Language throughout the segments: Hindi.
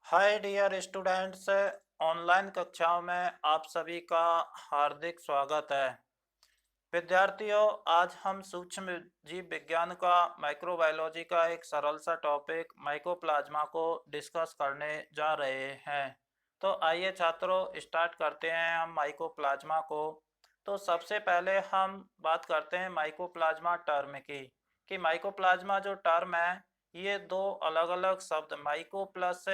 Hi dear students. ऑनलाइन कक्षाओं में आप सभी का हार्दिक स्वागत है। विद्यार्थियों, आज हम सूक्ष्म जीव विज्ञान का माइक्रोबायोलॉजी का एक सरल सा टॉपिक माइकोप्लाज्मा को डिस्कस करने जा रहे हैं। तो आइए छात्रों, स्टार्ट करते हैं हम माइकोप्लाज्मा को। तो सबसे पहले हम बात करते हैं माइकोप्लाज्मा टर्म की, कि माइकोप्लाज्मा जो टर्म है ये दो अलग अलग शब्द माइको प्लस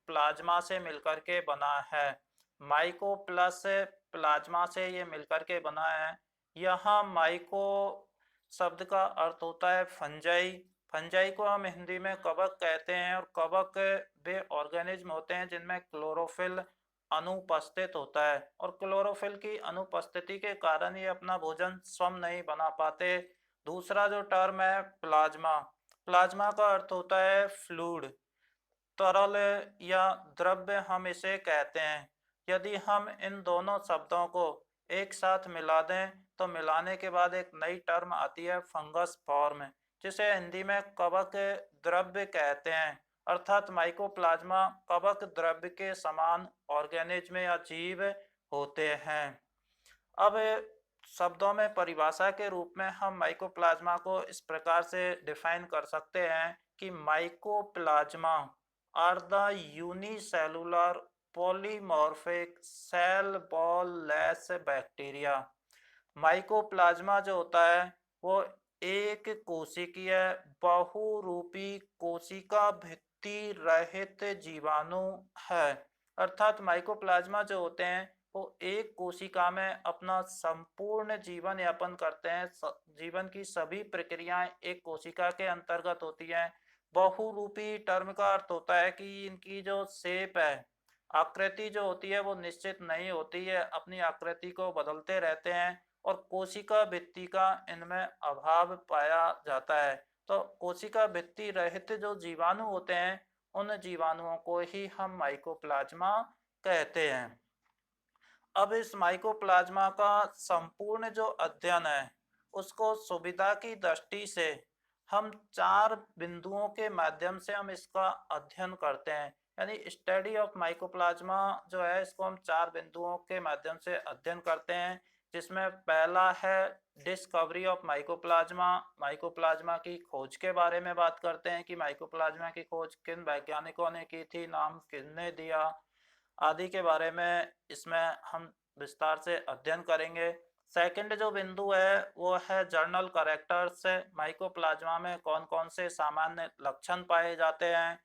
प्लाज्मा से मिलकर के बना है। माइको प्लस प्लाज्मा से ये मिलकर के बना है। यहाँ माइको शब्द का अर्थ होता है फंजाई। फंजाई को हम हिंदी में कवक कहते हैं, और कवक वे ऑर्गेनिज्म होते हैं जिनमें क्लोरोफिल अनुपस्थित होता है, और क्लोरोफिल की अनुपस्थिति के कारण ये अपना भोजन स्वयं नहीं बना पाते। दूसरा जो टर्म है प्लाज्मा, प्लाज्मा का अर्थ होता है फ्लूइड, तरल या द्रव्य हम इसे कहते हैं। यदि हम इन दोनों शब्दों को एक साथ मिला दें तो मिलाने के बाद एक नई टर्म आती है फंगस फॉर्म, जिसे हिंदी में कवक द्रव्य कहते हैं। अर्थात माइकोप्लाज्मा कवक द्रव्य के समान ऑर्गेनिज्म या जीव होते हैं। अब शब्दों में परिभाषा के रूप में हम माइकोप्लाज्मा को इस प्रकार से डिफाइन कर सकते हैं कि mycoplasma are the unicellular polymorphic cell wall less bacteria. Mycoplasma जो होता है वो एक कोशिकीय बहुरूपी कोशिका भित्ति रहित जीवाणु है। अर्थात माइकोप्लाज्मा जो होते हैं वो एक कोशिका में अपना संपूर्ण जीवन यापन करते हैं। जीवन की सभी प्रक्रियाएं एक कोशिका के अंतर्गत होती हैं। बहुरूपी टर्म का अर्थ होता है कि इनकी जो शेप है, आकृति जो होती है वो निश्चित नहीं होती है, अपनी आकृति को बदलते रहते हैं, और कोशिका भित्ति का इनमें अभाव पाया जाता है। तो कोशिका भित्ति रहित जो जीवाणु होते हैं उन जीवाणुओं को ही हम माइकोप्लाज्मा कहते हैं। अब इस माइकोप्लाज्मा का संपूर्ण जो अध्ययन है उसको सुविधा की दृष्टि से हम चार बिंदुओं के माध्यम से हम इसका अध्ययन करते हैं। यानी स्टडी ऑफ माइकोप्लाज्मा जो है इसको हम चार बिंदुओं के माध्यम से अध्ययन करते हैं, जिसमें पहला है डिस्कवरी ऑफ माइकोप्लाज्मा। माइकोप्लाज्मा की खोज के बारे में बात करते हैं कि माइकोप्लाज्मा की खोज किन वैज्ञानिकों ने की थी, नाम किसने दिया, आदि के बारे में इसमें हम विस्तार से अध्ययन करेंगे। सेकंड जो बिंदु है वो है जर्नल कैरेक्टर्स। माइकोप्लाज्मा में कौन कौन से सामान्य लक्षण पाए जाते हैं।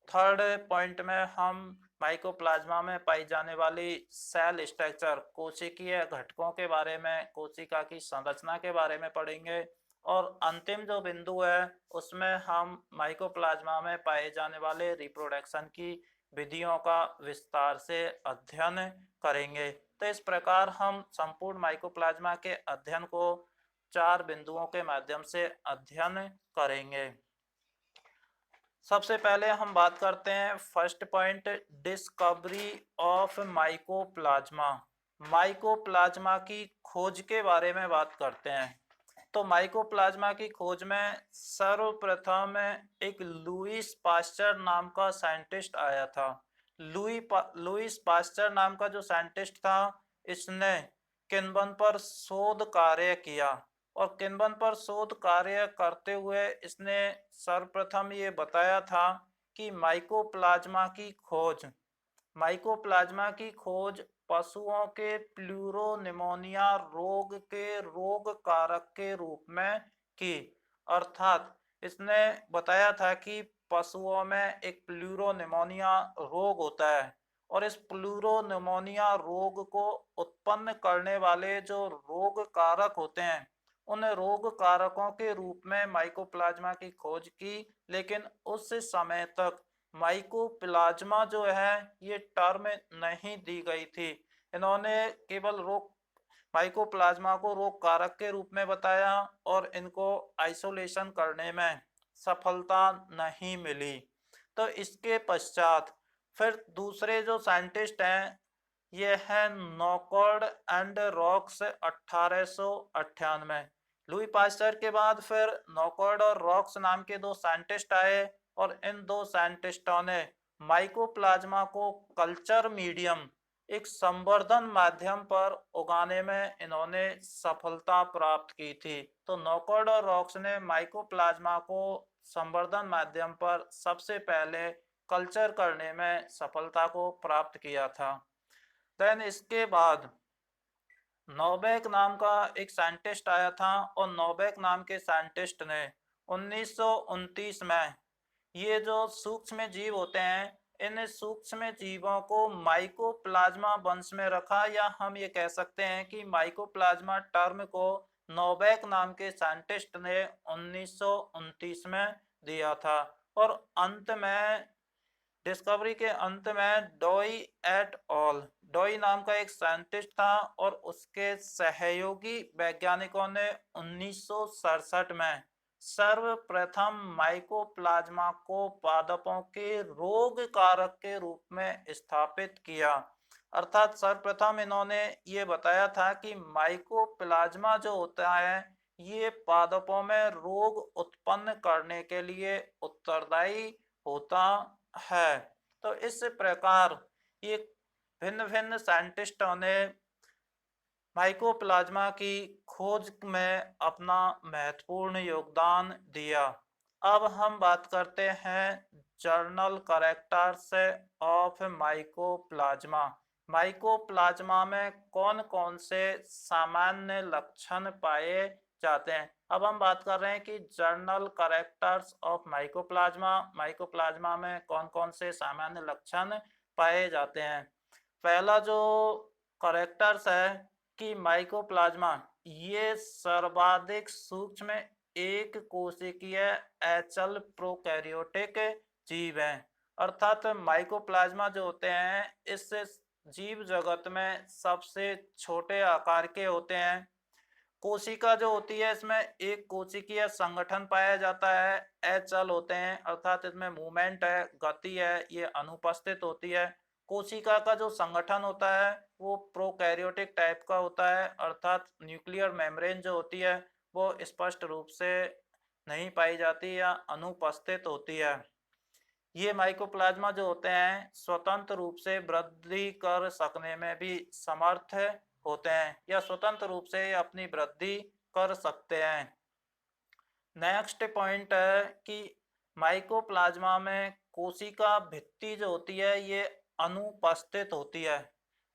थर्ड पॉइंट में हम माइकोप्लाज्मा में पाई जाने वाली सेल स्ट्रक्चर, कोशिकीय घटकों के बारे में, कोशिका की संरचना के बारे में पढ़ेंगे। और अंतिम जो बिंदु है उसमें हम माइकोप्लाज्मा में पाए जाने वाले रिप्रोडक्शन की विधियों का विस्तार से अध्ययन करेंगे। तो इस प्रकार हम संपूर्ण माइकोप्लाज्मा के अध्ययन को चार बिंदुओं के माध्यम से अध्ययन करेंगे। सबसे पहले हम बात करते हैं first point, discovery of mycoplasma. Mycoplasma की खोज के बारे में बात करते हैं। तो माइकोप्लाज्मा की खोज में सर्वप्रथम एक लुईस पास्चर नाम का साइंटिस्ट आया था। लुईस पास्चर नाम का जो साइंटिस्ट था इसने किण्वन पर शोध कार्य किया, और किण्वन पर शोध कार्य करते हुए इसने सर्वप्रथम ये बताया था कि माइकोप्लाज्मा की खोज पशुओं के प्लूरोनिमोनिया रोग के रोग कारक के रूप में की। अर्थात इसने बताया था कि पशुओं में एक प्लूरोनिमोनिया रोग होता है, और इस प्लूरोनिमोनिया रोग को उत्पन्न करने वाले जो रोग कारक होते हैं उन रोग कारकों के रूप में माइकोप्लाज्मा की खोज की। लेकिन उस समय तक माइकोप्लाज्मा जो है ये टर्म नहीं दी गई थी। इन्होंने केवल माइकोप्लाज्मा को रोग कारक के रूप में बताया, और इनको आइसोलेशन करने में सफलता नहीं मिली। तो इसके पश्चात फिर दूसरे जो साइंटिस्ट हैं ये है नॉकॉर्ड एंड रॉक्स 1898। लुई पास्चर के बाद फिर नॉकॉर्ड और रॉक्स नाम के दो साइंटिस्ट आए, और इन दो साइंटिस्टों ने माइकोप्लाज्मा को कल्चर मीडियम, एक संवर्धन माध्यम पर उगाने में इन्होंने सफलता प्राप्त की थी। तो नॉकवर्ड और रॉक्स ने माइकोप्लाज्मा को संवर्धन माध्यम पर सबसे पहले कल्चर करने में सफलता को प्राप्त किया था। देन इसके बाद नोबेक नाम का एक साइंटिस्ट आया था और नोबेक नाम के साइंटिस्ट ने 1929 में ये जो सूक्ष्म जीव होते हैं इन सूक्ष्म जीवों को माइकोप्लाज्मा वंश में रखा, या हम ये कह सकते हैं कि माइकोप्लाज्मा टर्म को नोबेक नाम के साइंटिस्ट ने 1929 में दिया था। और अंत में डिस्कवरी के अंत में डॉई एट ऑल, डॉई नाम का एक साइंटिस्ट था और उसके सहयोगी वैज्ञानिकों ने 1967 में सर्वप्रथम माइकोप्लाज्मा को पादपों के रोग कारक के रूप में स्थापित किया। अर्थात सर्वप्रथम इन्होंने ये बताया था कि माइकोप्लाज्मा जो होता है ये पादपों में रोग उत्पन्न करने के लिए उत्तरदायी होता है। तो इस प्रकार ये भिन्न भिन्न साइंटिस्टों ने माइकोप्लाज्मा की खोज में अपना महत्वपूर्ण योगदान दिया। अब हम बात करते हैं journal characters of mycoplasma. Mycoplasma में कौन कौन से सामान्य लक्षण पाए जाते हैं। अब हम बात कर रहे हैं कि journal characters of mycoplasma, mycoplasma में कौन कौन से सामान्य लक्षण पाए जाते हैं। पहला जो कैरेक्टर्स है कि माइकोप्लाज्मा ये सर्वाधिक सूक्ष्म एक कोशिकीय एचल प्रोकैरियोटिक जीव है। अर्थात माइकोप्लाज्मा जो होते हैं इस जीव जगत में सबसे छोटे आकार के होते हैं। कोशिका जो होती है इसमें एक कोशिकीय संगठन पाया जाता है, एचल होते हैं अर्थात इसमें मूवमेंट है, गति है, ये अनुपस्थित होती है। कोशिका का जो संगठन होता है वो प्रोकैरियोटिक टाइप का होता है, अर्थात न्यूक्लियर मेम्ब्रेन जो होती है वो स्पष्ट रूप से नहीं पाई जाती या अनुपस्थित होती है। ये माइकोप्लाज्मा जो होते हैं स्वतंत्र रूप से वृद्धि कर सकने में भी समर्थ होते हैं या स्वतंत्र रूप से अपनी वृद्धि कर सकते हैं। नेक्स्ट पॉइंट है कि माइकोप्लाज्मा में कोशिका भित्ति जो होती है ये अनुपस्थित होती है।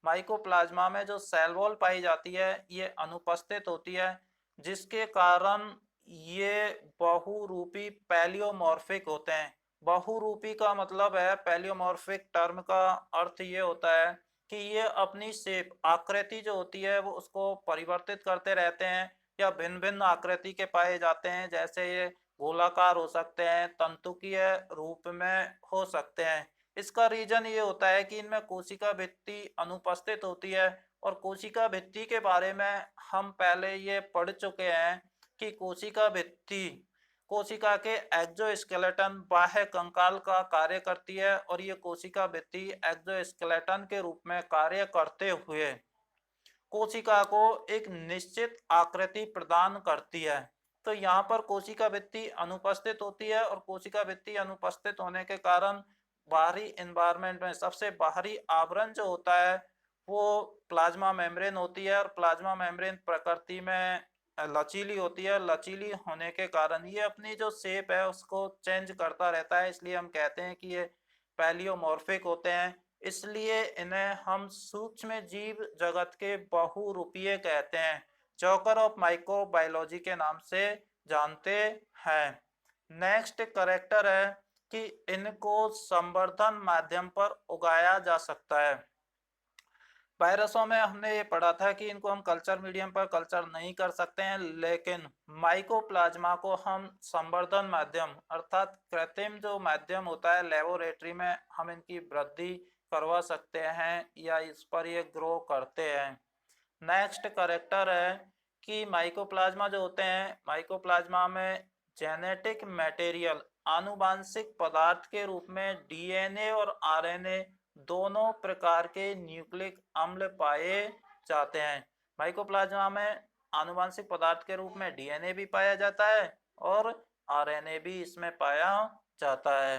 माइकोप्लाज्मा में जो सेल वॉल पाई जाती है ये अनुपस्थित होती है, जिसके कारण ये बहुरूपी पैलियोमॉर्फिक होते हैं। बहुरूपी का मतलब है, पैलियोमॉर्फिक टर्म का अर्थ ये होता है कि ये अपनी शेप, आकृति जो होती है वो उसको परिवर्तित करते रहते हैं या भिन्न भिन्न आकृति के पाए जाते हैं। जैसे ये गोलाकार हो सकते हैं, तंतुकीय रूप में हो सकते हैं। इसका रीजन ये होता है कि इनमें कोशिका भित्ति अनुपस्थित होती है। और कोशिका भित्ति के बारे में हम पहले ये पढ़ चुके हैं कि कोशिका भित्ति कोशिका के एक्सोस्केलेटन बाह्य कंकाल का कार्य करती है और ये कोशिका भित्ति एक्सोस्केलेटन के रूप में कार्य करते हुए कोशिका को एक निश्चित आकृति प्रदान करती है। तो यहाँ पर कोशिका भित्ति अनुपस्थित होती है और कोशिका भित्ति अनुपस्थित होने के कारण बाहरी एनवायरनमेंट में सबसे बाहरी आवरण जो होता है वो प्लाज्मा मेम्ब्रेन होती है और प्लाज्मा मेम्ब्रेन प्रकृति में लचीली होती है। लचीली होने के कारण ये अपनी जो शेप है उसको चेंज करता रहता है, इसलिए हम कहते हैं कि ये पैलियोमॉर्फिक होते हैं। इसलिए इन्हें हम सूक्ष्म जीव जगत के बहुरूपीय कहते हैं, चौकर ऑफ माइक्रोबायोलॉजी के नाम से जानते हैं। नेक्स्ट करेक्टर है कि इनको संवर्धन माध्यम पर उगाया जा सकता है। वायरसों में हमने ये पढ़ा था कि इनको हम कल्चर मीडियम पर कल्चर नहीं कर सकते हैं, लेकिन माइकोप्लाज्मा को हम संवर्धन माध्यम अर्थात कृत्रिम जो माध्यम होता है लेबोरेटरी में हम इनकी वृद्धि करवा सकते हैं या इस पर ये ग्रो करते हैं। नेक्स्ट करेक्टर है कि माइकोप्लाज्मा जो होते हैं माइकोप्लाज्मा में जेनेटिक मटेरियल आनुवांशिक पदार्थ के रूप में डीएनए और आरएनए दोनों प्रकार के न्यूक्लिक अम्ल पाए जाते हैं। माइकोप्लाज्मा में आनुवांशिक पदार्थ के रूप में डीएनए भी पाया जाता है और आरएनए भी इसमें पाया जाता है।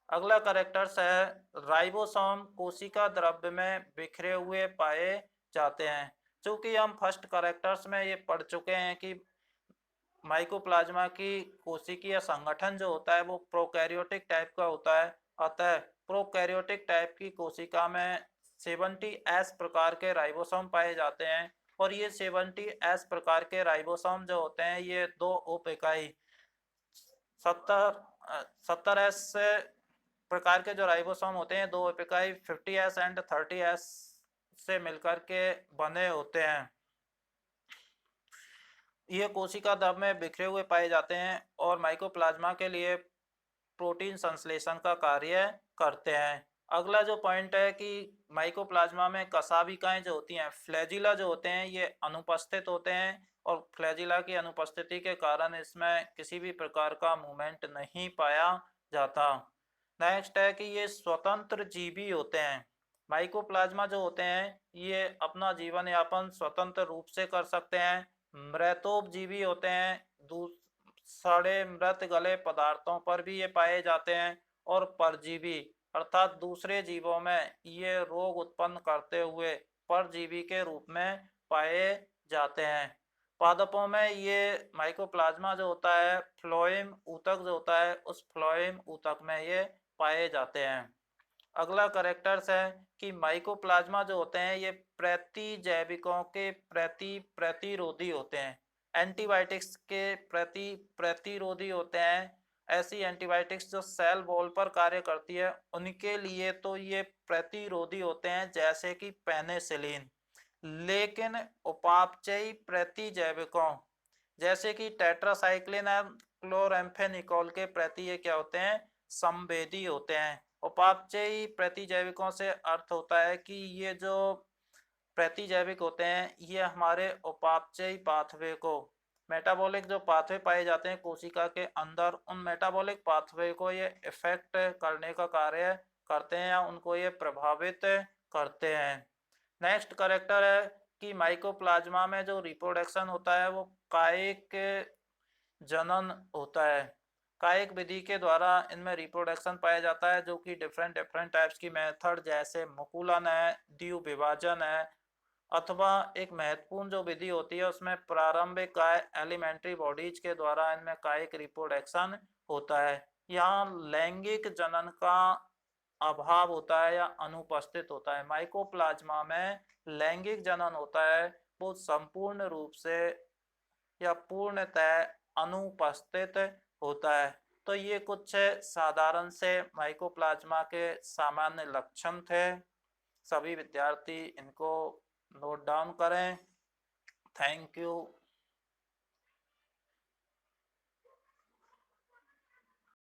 अगला कैरेक्टर्स है राइबोसोम कोशिका द्रव्य में बिखरे हुए पाए जाते हैं। चूंकि हम फर्स्ट कैरेक्टर्स में ये पढ़ चुके हैं कि माइकोप्लाज्मा की कोशिकीय संगठन जो होता है वो प्रोकैरियोटिक टाइप का होता है। अतः प्रोकैरियोटिक टाइप की कोशिका में 70S प्रकार के राइबोसोम पाए जाते हैं और ये 70S प्रकार के राइबोसोम जो होते हैं ये दो उप इकाई 70S प्रकार के जो राइबोसोम होते हैं दो उप इकाई 50S एंड 30S से मिलकर के बने होते हैं। ये कोशिका द्रव्य में बिखरे हुए पाए जाते हैं और माइकोप्लाज्मा के लिए प्रोटीन संश्लेषण का कार्य करते हैं। अगला जो पॉइंट है कि माइकोप्लाज्मा में कशाभिकाएं जो होती हैं फ्लैजिला जो होते हैं ये अनुपस्थित होते हैं और फ्लैजिला की अनुपस्थिति के कारण इसमें किसी भी प्रकार का मूवमेंट नहीं पाया जाता। नेक्स्ट है कि ये स्वतंत्र जीवी होते हैं। माइकोप्लाज्मा जो होते हैं ये अपना जीवन यापन स्वतंत्र रूप से कर सकते हैं। मृतोपजीवी होते हैं, सड़े मृत गले पदार्थों पर भी ये पाए जाते हैं और परजीवी अर्थात दूसरे जीवों में ये रोग उत्पन्न करते हुए परजीवी के रूप में पाए जाते हैं। पादपों में ये माइकोप्लाज्मा जो होता है फ्लोएम ऊतक जो होता है उस फ्लोएम ऊतक में ये पाए जाते हैं। अगला कैरेक्टर्स है कि माइकोप्लाज्मा जो होते हैं ये प्रतिजैविकों के प्रति प्रतिरोधी होते हैं, एंटीबायोटिक्स के प्रति प्रतिरोधी होते हैं। ऐसी एंटीबायोटिक्स जो सेल वॉल पर कार्य करती है उनके लिए तो ये प्रतिरोधी होते हैं जैसे कि पेनिसिलिन। लेकिन उपापचयी प्रतिजैविकों जैसे कि टेट्रासाइक्लिन और क्लोराम्फेनिकोल के प्रति ये क्या होते हैं संवेदी होते हैं। उपापचयी प्रतिजैविकों से अर्थ होता है कि ये जो प्रतिजैविक होते हैं ये हमारे उपापचयी पाथवे को मेटाबॉलिक जो पाथवे पाए जाते हैं कोशिका के अंदर उन मेटाबॉलिक पाथवे को ये इफेक्ट करने का कार्य करते हैं या उनको ये प्रभावित करते हैं। नेक्स्ट कैरेक्टर है कि माइकोप्लाज्मा में जो रिप्रोडक्शन होता है वो कायिक जनन होता है। कायिक विधि के द्वारा इनमें रिप्रोडक्शन पाया जाता है जो कि डिफरेंट टाइप्स की मेथड जैसे मुकुलन है, द्विविभाजन है अथवा एक महत्वपूर्ण जो विधि होती है उसमें प्रारंभिक काय एलिमेंट्री बॉडीज के द्वारा इनमें कायिक रिप्रोडक्शन होता है। यहाँ लैंगिक जनन का अभाव होता है या अनुपस्थित होता है। माइकोप्लाज्मा में लैंगिक जनन होता है वो संपूर्ण रूप से या पूर्णतः अनुपस्थित होता है। तो ये कुछ साधारण से माइकोप्लाज्मा के सामान्य लक्षण थे। सभी विद्यार्थी इनको नोट डाउन करें। Thank you.